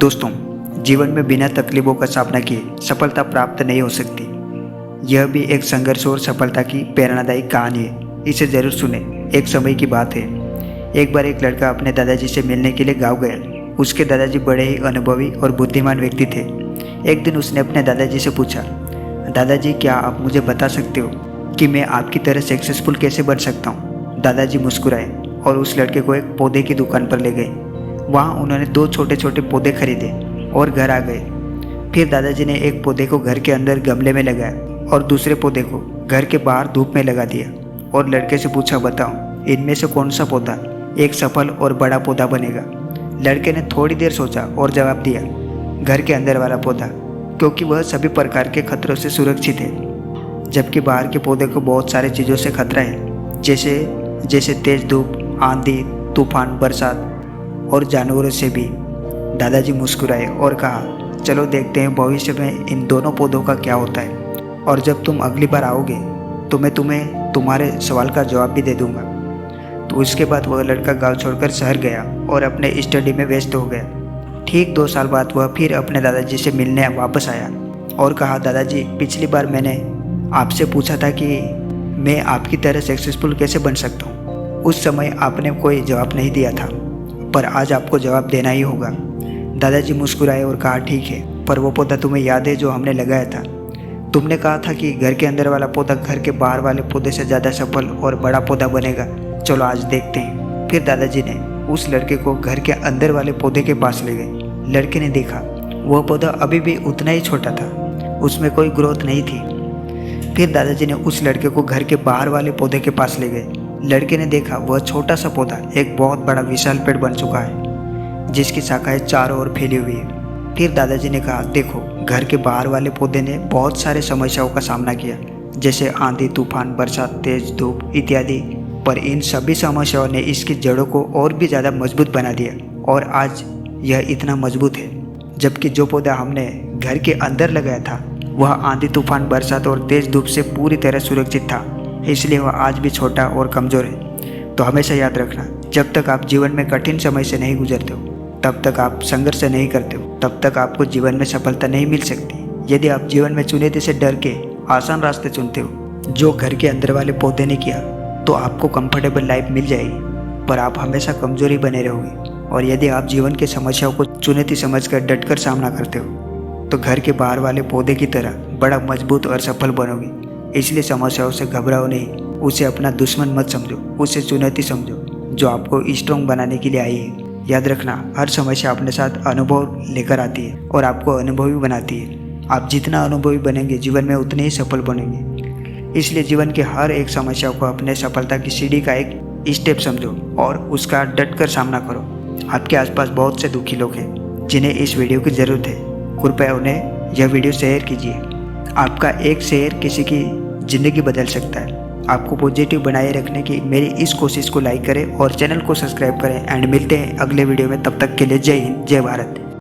दोस्तों, जीवन में बिना तकलीफों का सामना किए सफलता प्राप्त नहीं हो सकती। यह भी एक संघर्ष और सफलता की प्रेरणादायी कहानी है। इसे जरूर सुने। एक समय की बात है, एक बार एक लड़का अपने दादाजी से मिलने के लिए गांव गया। उसके दादाजी बड़े ही अनुभवी और बुद्धिमान व्यक्ति थे। एक दिन उसने अपने दादाजी से पूछा, दादाजी क्या आप मुझे बता सकते हो कि मैं आपकी तरह सक्सेसफुल कैसे बन सकता हूँ। दादाजी मुस्कुराए और उस लड़के को एक पौधे की दुकान पर ले गए। वहाँ उन्होंने 2 छोटे छोटे पौधे खरीदे और घर आ गए। फिर दादाजी ने एक पौधे को घर के अंदर गमले में लगाया और दूसरे पौधे को घर के बाहर धूप में लगा दिया और लड़के से पूछा, बताओ इनमें से कौन सा पौधा एक सफल और बड़ा पौधा बनेगा। लड़के ने थोड़ी देर सोचा और जवाब दिया, घर के अंदर वाला पौधा, क्योंकि वह सभी प्रकार के खतरों से सुरक्षित है, जबकि बाहर के पौधे को बहुत सारी चीज़ों से खतरा है, जैसे तेज धूप, आंधी, तूफान, बरसात और जानवरों से भी। दादाजी मुस्कुराए और कहा, चलो देखते हैं भविष्य में इन दोनों पौधों का क्या होता है, और जब तुम अगली बार आओगे तो मैं तुम्हें तुम्हारे सवाल का जवाब भी दे दूंगा। तो उसके बाद वह लड़का गांव छोड़कर शहर गया और अपने स्टडी में व्यस्त हो गया। ठीक 2 साल बाद वह फिर अपने दादाजी से मिलने वापस आया और कहा, दादाजी पिछली बार मैंने आपसे पूछा था कि मैं आपकी तरह सक्सेसफुल कैसे बन सकता हूँ। उस समय आपने कोई जवाब नहीं दिया था, पर आज आपको जवाब देना ही होगा। दादाजी मुस्कुराए और कहा, ठीक है, पर वो पौधा तुम्हें याद है जो हमने लगाया था। तुमने कहा था कि घर के अंदर वाला पौधा घर के बाहर वाले पौधे से ज़्यादा सफल और बड़ा पौधा बनेगा। चलो आज देखते हैं। फिर दादाजी ने उस लड़के को घर के अंदर वाले पौधे के पास ले गए। लड़के ने देखा वह पौधा अभी भी उतना ही छोटा था, उसमें कोई ग्रोथ नहीं थी। फिर दादाजी ने उस लड़के को घर के बाहर वाले पौधे के पास ले गए। लड़के ने देखा वह छोटा सा पौधा एक बहुत बड़ा विशाल पेड़ बन चुका है, जिसकी शाखाएं चारों ओर फैली हुई है। फिर दादाजी ने कहा, देखो घर के बाहर वाले पौधे ने बहुत सारे समस्याओं का सामना किया, जैसे आंधी, तूफान, बरसात, तेज धूप इत्यादि, पर इन सभी समस्याओं ने इसकी जड़ों को और भी ज़्यादा मजबूत बना दिया और आज यह इतना मजबूत है। जबकि जो पौधा हमने घर के अंदर लगाया था वह आंधी, तूफान, बरसात और तेज धूप से पूरी तरह सुरक्षित था, इसलिए वह आज भी छोटा और कमज़ोर है। तो हमेशा याद रखना, जब तक आप जीवन में कठिन समय से नहीं गुजरते हो, तब तक आप संघर्ष नहीं करते हो, तब तक आपको जीवन में सफलता नहीं मिल सकती। यदि आप जीवन में चुनौती से डर के आसान रास्ते चुनते हो, जो घर के अंदर वाले पौधे ने किया, तो आपको कंफर्टेबल लाइफ मिल जाएगी, पर आप हमेशा कमजोरी बने रहोगे। और यदि आप जीवन की समस्याओं को चुनौती समझकर डटकर सामना करते हो, तो घर के बाहर वाले पौधे की तरह बड़ा मजबूत और सफल बनोगे। इसलिए समस्याओं से घबराओ नहीं, उसे अपना दुश्मन मत समझो, उसे चुनौती समझो जो आपको स्ट्रॉन्ग बनाने के लिए आई है। याद रखना, हर समस्या अपने साथ अनुभव लेकर आती है और आपको अनुभवी बनाती है। आप जितना अनुभवी बनेंगे जीवन में उतने ही सफल बनेंगे। इसलिए जीवन के हर एक समस्या को अपने सफलता की सीढ़ी का एक स्टेप समझो और उसका डटकर सामना करो। आपके आसपास बहुत से दुखी लोग हैं जिन्हें इस वीडियो की ज़रूरत है। कृपया उन्हें यह वीडियो शेयर कीजिए। आपका एक शेयर किसी की ज़िंदगी बदल सकता है। आपको पॉजिटिव बनाए रखने की मेरी इस कोशिश को लाइक करें और चैनल को सब्सक्राइब करें। एंड मिलते हैं अगले वीडियो में। तब तक के लिए जय हिंद, जय भारत।